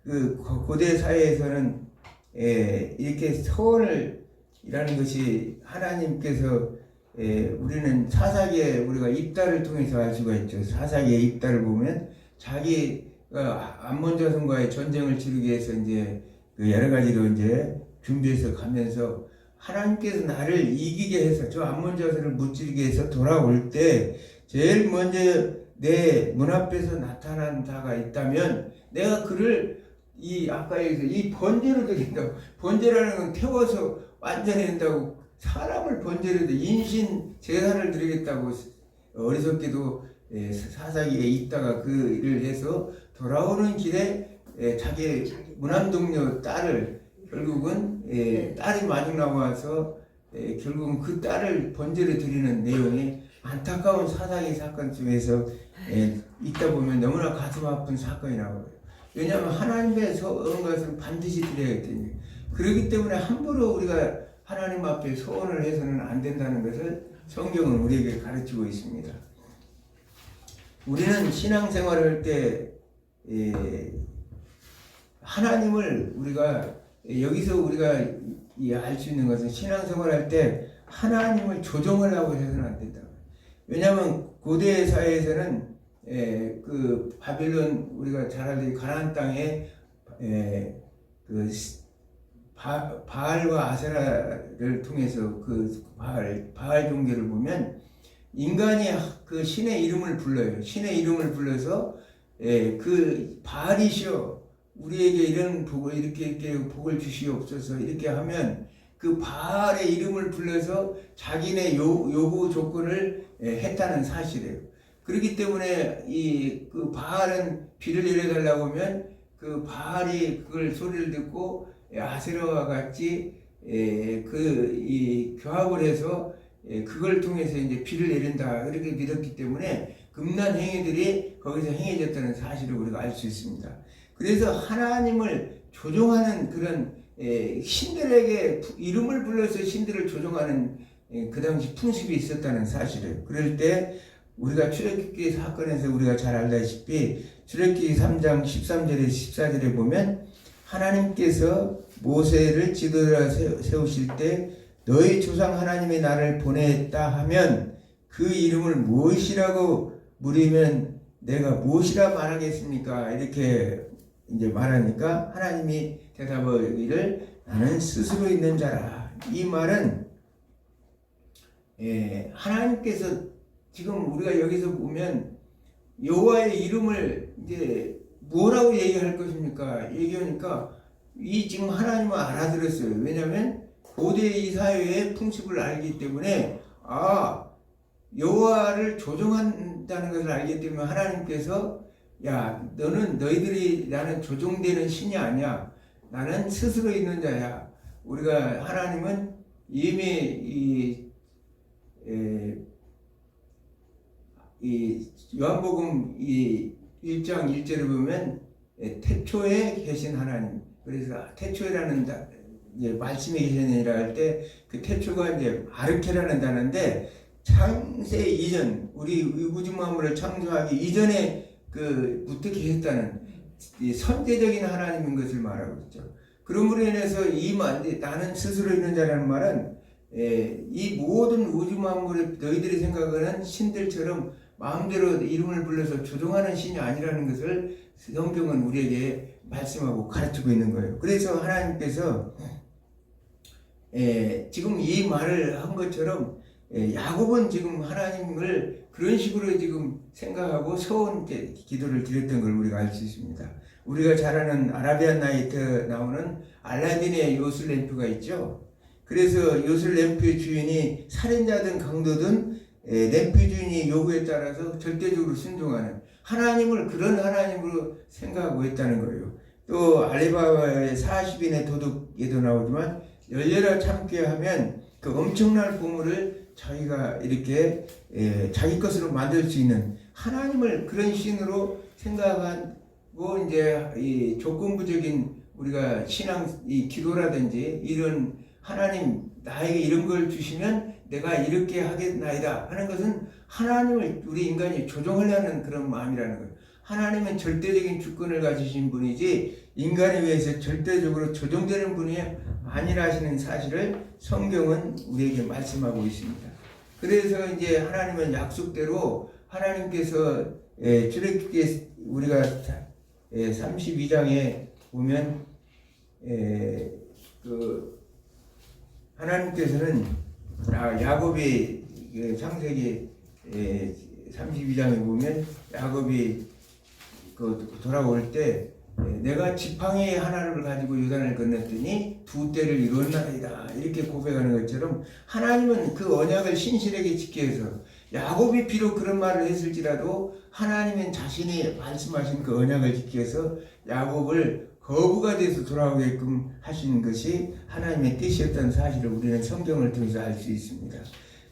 그 고대 사회에서는 이렇게 서원을 이라는 것이 하나님께서 우리는 사사기에 우리가 입다를 통해서 알 수가 있죠. 사사기의 입다를 보면 자기가 암몬 자손과의 전쟁을 치르기 위해서 이제 그 여러 가지로 이제 준비해서 가면서 하나님께서 나를 이기게 해서 저 암몬 자손을 무찌르게 해서 돌아올 때 제일 먼저 내 문 앞에서 나타난 자가 있다면 내가 그를 아까 얘기해서 이 번제로 드린다고. 번제라는 건 태워서 완전히 한다고. 사람을 번제로 인신 제사를 드리겠다고 어리석게도 사사기에 있다가 그 일을 해서 돌아오는 길에 자기 무남동료 딸을 결국은 딸이 마중 나와서 결국은 그 딸을 번제로 드리는 내용이 안타까운 사사기 사건 중에서 있다 보면 너무나 가슴 아픈 사건이 나와요. 왜냐하면 하나님의 서온 것을 반드시 드려야 되니. 그렇기 때문에 함부로 우리가 하나님 앞에 소원을 해서는 안 된다는 것을 성경은 우리에게 가르치고 있습니다. 우리는 신앙생활을 할 때 하나님을 우리가 여기서 우리가 알 수 있는 것은 신앙생활 할 때 하나님을 조종하려고 해서는 안 된다. 왜냐하면 고대 사회에서는 그 바빌론 우리가 잘 알듯이 가나안 땅에 그 바알과 아세라를 통해서 그 바알 종교를 보면 인간이 그 신의 이름을 불러요. 신의 이름을 불러서 그 바알이시여 우리에게 이런 복을 이렇게 복을 주시옵소서 이렇게 하면 그 바알의 이름을 불러서 자기네 요구 조건을 했다는 사실이에요. 그렇기 때문에 그 바알은 비를 내려달라고 하면 그 바알이 그걸 소리를 듣고 아세라와 같이 교합을 해서 그걸 통해서 이제 비를 내린다 그렇게 믿었기 때문에 금난 행위들이 거기서 행해졌다는 사실을 우리가 알 수 있습니다. 그래서 하나님을 조종하는 그런 신들에게 이름을 불러서 신들을 조종하는 그 당시 풍습이 있었다는 사실이에요. 그럴 때 우리가 출애굽기 사건에서 우리가 잘 알다시피 출애굽기 3장 13절에 14절에 보면 하나님께서 모세를 지도자로 세우실 때 너희 조상 하나님이 나를 보냈다 하면 그 이름을 무엇이라고 물으면 내가 무엇이라 말하겠습니까? 이렇게 이제 말하니까 하나님이 대답하기를 나는 스스로 있는 자라. 이 말은 하나님께서 지금 우리가 여기서 보면 여호와의 이름을 이제 뭐라고 얘기할 것입니까? 얘기하니까 이 지금 하나님은 알아들었어요. 왜냐하면 고대 이 사회의 풍습을 알기 때문에 여호와를 조종한다는 것을 알기 때문에 하나님께서 야 너희들이 나는 조종되는 신이 아니야. 나는 스스로 있는 자야. 우리가 하나님은 이미 이 요한복음 1장 1절을 보면 태초에 계신 하나님. 그래서 태초에라는 말씀이 계시니라 할 때 그 태초가 이제 아르케라는 단어인데 창세 이전 우리 우주 만물을 창조하기 이전에 부터 계셨다는 이 선대적인 하나님인 것을 말하고 있죠. 그러므로 인해서 나는 스스로 있는 자라는 말은 이 모든 우주 만물을 너희들이 생각하는 신들처럼 마음대로 이름을 불러서 조종하는 신이 아니라는 것을 성경은 우리에게 말씀하고 가르치고 있는 거예요. 그래서 하나님께서 지금 이 말을 한 것처럼 야곱은 지금 하나님을 그런 식으로 지금 생각하고 서원 기도를 드렸던 걸 우리가 알 수 있습니다. 우리가 잘 아는 아라비안 나이트 나오는 알라딘의 요술 램프가 있죠. 그래서 요술 램프의 주인이 살인자든 강도든 램프 주인이 요구에 따라서 절대적으로 순종하는 하나님을 그런 하나님으로 생각하고 있다는 거예요. 또 알리바바의 40인의 도둑에도 나오지만 열려라 참게 하면 그 엄청난 보물을 자기가 이렇게 자기 것으로 만들 수 있는 하나님을 그런 신으로 생각한 뭐 이제 이 조건부적인 우리가 신앙 이 기도라든지 이런 하나님 나에게 이런 걸 주시면 내가 이렇게 하겠나이다 하는 것은 하나님을 우리 인간이 조종하려는 그런 마음이라는 거예요. 하나님은 절대적인 주권을 가지신 분이지 인간에 의해서 절대적으로 조종되는 분이 아니라 하시는 사실을 성경은 우리에게 말씀하고 있습니다. 그래서 이제 하나님은 약속대로 하나님께서 출애굽기 우리가 32장에 보면 그 하나님께서는 야곱이 창세기 32장에 보면 야곱이 그 돌아올 때 내가 지팡이 하나를 가지고 요단을 건넜더니 두 때를 이뤘나이다 이렇게 고백하는 것처럼 하나님은 그 언약을 신실하게 지키기 위해서 야곱이 비록 그런 말을 했을지라도 하나님은 자신이 말씀하신 그 언약을 지키기 위해서 야곱을 거부가 돼서 돌아오게끔 하시는 것이 하나님의 뜻이었다는 사실을 우리는 성경을 통해서 알 수 있습니다.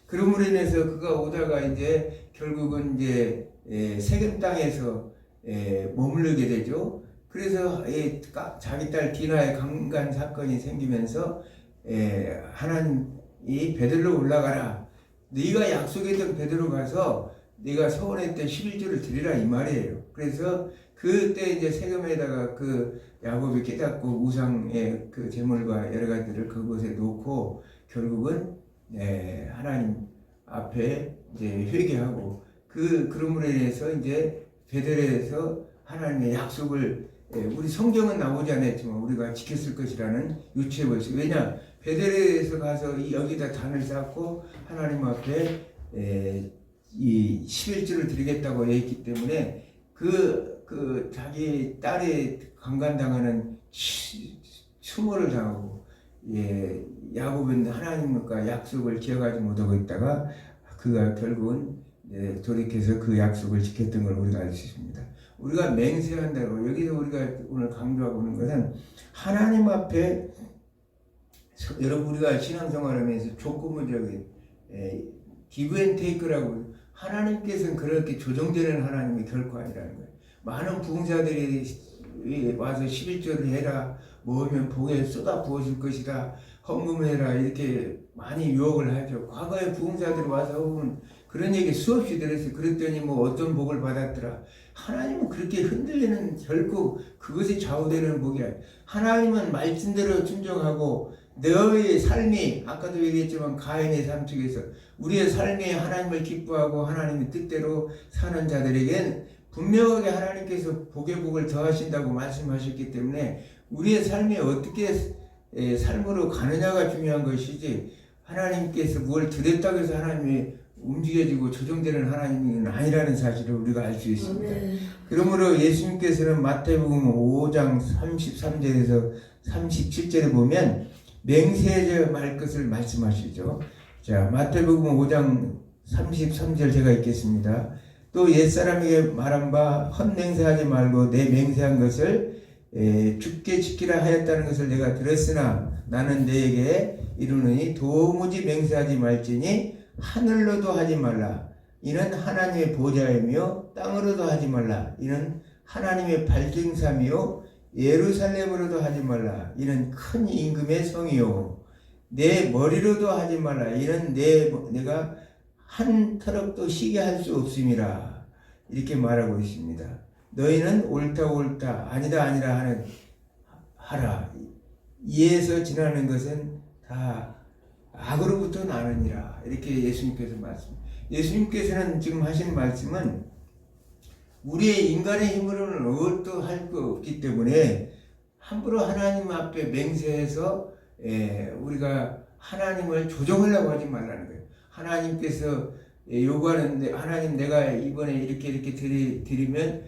그러므로 인해서 그가 오다가 이제 결국은 이제 세겜 땅에서 머무르게 되죠. 그래서 자기 딸 디나의 강간 사건이 생기면서 하나님이 베들로 올라가라. 네가 약속했던 베들로 가서 네가 서원했던 11조를 드리라 이 말이에요. 그래서 그때 이제 세겜에다가 그 야곱이 깨닫고 우상의 그 제물과 여러 가지를 그곳에 놓고 결국은 하나님 앞에 이제 회개하고 그러므로 인해서 이제 베델에서 하나님의 약속을 우리 성경은 나오지 않았지만 우리가 지켰을 것이라는 유추해 볼 수 있어요. 왜냐 베델에서 가서 여기다 단을 쌓고 하나님 앞에 이 11조를 드리겠다고 했기 때문에 그 자기 딸이 강간당하는 추모를 당하고 야곱은 하나님과 약속을 기억하지 못하고 있다가 그가 결국은 돌이켜서 그 약속을 지켰던 걸 우리가 알 수 있습니다. 우리가 맹세한다고 여기서 우리가 오늘 강조하고 있는 것은 하나님 앞에 여러분 우리가 신앙생활하면서 조건부적인 give and take라고 하나님께서는 그렇게 조정되는 하나님이 결코 아니라는 거예요. 많은 부흥사들이 와서 11조를 해라 모으면 복에 쏟아 부어줄 것이다 헌금을 해라 이렇게 많이 유혹을 하죠. 과거에 부흥사들이 와서 보면 그런 얘기 수없이 들었어요. 그랬더니 뭐 어떤 복을 받았더라. 하나님은 그렇게 흔들리는 결코 그것이 좌우되는 복이 아니에요. 하나님은 말씀대로 순종하고 너의 삶이 아까도 얘기했지만 가인의 삶 속에서 우리의 삶이 하나님을 기뻐하고 하나님의 뜻대로 사는 자들에겐 분명하게 하나님께서 복의 복을 더하신다고 말씀하셨기 때문에 우리의 삶이 어떻게 삶으로 가느냐가 중요한 것이지 하나님께서 뭘 드렸다고 해서 하나님이 움직여지고 조정되는 하나님은 아니라는 사실을 우리가 알 수 있습니다. 그러므로 예수님께서는 마태복음 5장 33절에서 37절에 보면 맹세하지 말 것을 말씀하시죠. 자, 마태복음 5장 33절 제가 읽겠습니다. 또 옛사람에게 말한 바 헛맹세하지 말고 내 맹세한 것을 주께 지키라 하였다는 것을 내가 들었으나 나는 너에게 이르노니 도무지 맹세하지 말지니 하늘로도 하지 말라. 이는 하나님의 보좌이며 땅으로도 하지 말라. 이는 하나님의 발등삼이요 예루살렘으로도 하지 말라. 이는 큰 임금의 성이요 내 머리로도 하지 말라. 이는 내가 한 터럭도 쉬게 할 수 없음이라. 이렇게 말하고 있습니다. 너희는 옳다 아니다 하라. 이에서 지나는 것은 다 악으로부터 나느니라. 이렇게 예수님께서 예수님께서는 지금 하신 말씀은 우리의 인간의 힘으로는 어떠할 거 없기 때문에 함부로 하나님 앞에 맹세해서 우리가 하나님을 조정하려고 하지 말라는 거예요. 하나님께서 요구하는데 하나님 내가 이번에 이렇게 드리면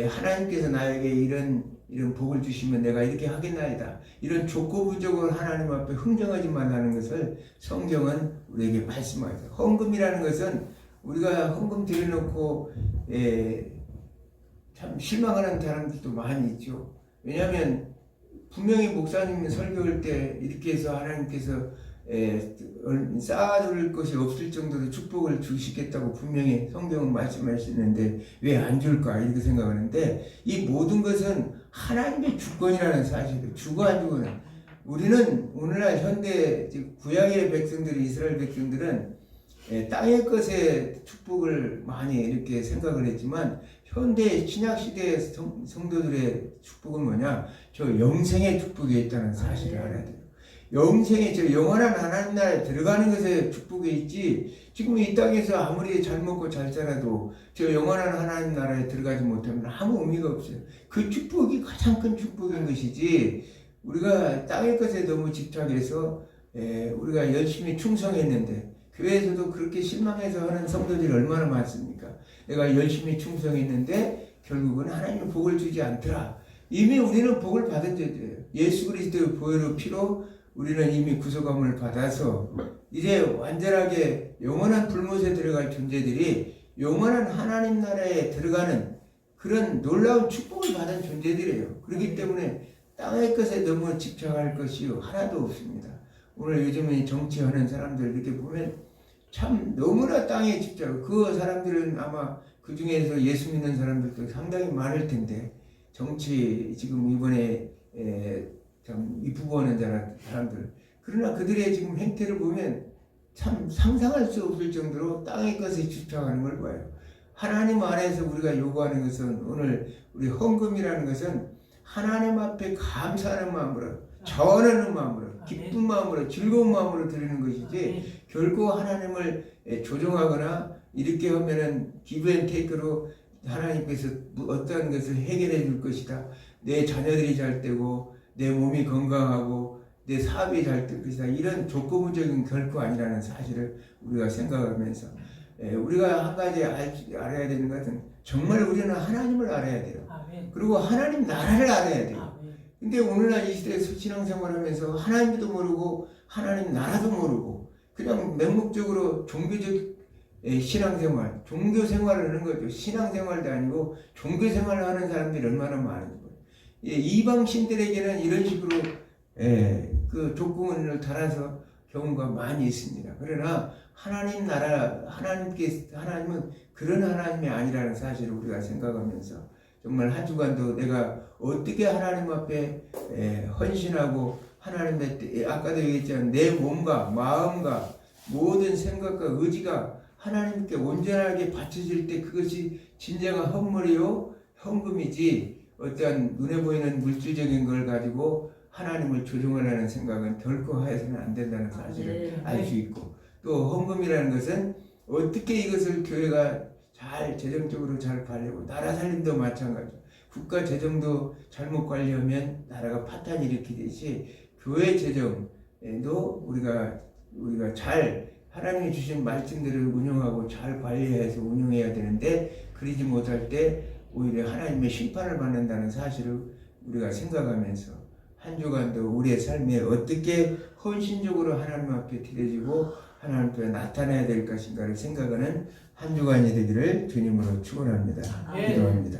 하나님께서 나에게 이런 복을 주시면 내가 이렇게 하겠나이다. 이런 족고부적으로 하나님 앞에 흥정하지 말라는 것을 성경은 우리에게 말씀하죠. 헌금이라는 것은 우리가 헌금 드려놓고 참 실망하는 사람들도 많이 있죠. 왜냐하면 분명히 목사님이 설교할 때 이렇게 해서 하나님께서 쌓아둘 것이 없을 정도로 축복을 주시겠다고 분명히 성경은 말씀하시는데 왜 안 줄까 이렇게 생각하는데 이 모든 것은 하나님의 주권이라는 사실을 주고 안 주고는 우리는 오늘날 현대 구약의 백성들이 이스라엘 백성들은 땅의 것에 축복을 많이 이렇게 생각을 했지만 현대 신약 시대의 성도들의 축복은 뭐냐? 저 영생의 축복이 있다는 사실을 알아야 돼요. 영생의 저 영원한 하나님 나라에 들어가는 것에 축복이 있지 지금 이 땅에서 아무리 잘 먹고 잘 살아도 저 영원한 하나님 나라에 들어가지 못하면 아무 의미가 없어요. 그 축복이 가장 큰 축복인 것이지 우리가 땅의 것에 너무 집착해서 우리가 열심히 충성했는데 교회에서도 그렇게 실망해서 하는 성도들이 얼마나 많습니까? 내가 열심히 충성했는데 결국은 하나님은 복을 주지 않더라. 이미 우리는 복을 받은 자들이에요. 예수 그리스도의 보혈의 피로 우리는 이미 구속함을 받아서 이제 완전하게 영원한 불못에 들어갈 존재들이 영원한 하나님 나라에 들어가는 그런 놀라운 축복을 받은 존재들이에요. 그렇기 때문에 땅의 것에 너무 집착할 것이 하나도 없습니다. 오늘 요즘에 정치하는 사람들 이렇게 보면 참 너무나 땅에 집착. 그 사람들은 아마 그 중에서 예수 믿는 사람들도 상당히 많을 텐데 정치 지금 이번에 참 이쁘고하는 사람들 그러나 그들의 지금 행태를 보면 참 상상할 수 없을 정도로 땅의 것에 집착하는 걸 봐요. 하나님 안에서 우리가 요구하는 것은 오늘 우리 헌금이라는 것은 하나님 앞에 감사하는 마음으로 자원하는 마음으로 기쁜 마음으로 즐거운 마음으로 드리는 것이지 결코 하나님을 조종하거나 이렇게 하면은 기브 앤 테이크로 하나님께서 어떠한 것을 해결해 줄 것이다. 내 자녀들이 잘 되고 내 몸이 건강하고 내 사업이 잘 될 것이다. 이런 조건부적인 결코 아니라는 사실을 우리가 생각하면서 우리가 한 가지 알아야 되는 것은 정말 우리는 하나님을 알아야 돼요. 그리고 하나님 나라를 알아야 돼요. 근데 오늘날 이 시대에서 신앙생활하면서 하나님도 모르고 하나님 나라도 모르고 그냥 맹목적으로 종교적 신앙생활, 종교생활을 하는 거죠. 신앙생활도 아니고 종교생활을 하는 사람들이 얼마나 많은지. 이방 신들에게는 이런 식으로 그 조건을 달아서 경우가 많이 있습니다. 그러나 하나님 나라, 하나님은 그런 하나님이 아니라는 사실을 우리가 생각하면서 정말 한 주간도 내가 어떻게 하나님 앞에 헌신하고 하나님의 아까도 얘기했지만 내 몸과 마음과 모든 생각과 의지가 하나님께 온전하게 바쳐질 때 그것이 진정한 헌물이요 헌금이지 어떠한 눈에 보이는 물질적인 걸 가지고 하나님을 조종하려는 생각은 결코 해서는 안 된다는 사실을 알 수 있고 또 헌금이라는 것은 어떻게 이것을 교회가 잘 재정적으로 잘 관리하고 나라 살림도 마찬가지 국가 재정도 잘못 관리하면 나라가 파탄 일으키듯이 교회 재정도 우리가 잘 하나님이 주신 말씀들을 운영하고 잘 관리해서 운영해야 되는데 그러지 못할 때 오히려 하나님의 심판을 받는다는 사실을 우리가 생각하면서 한 주간도 우리의 삶에 어떻게 헌신적으로 하나님 앞에 드려지고 하나님 앞에 나타나야 될 것인가를 생각하는 한 주간이 되기를 주님으로 축원합니다. 기도합니다.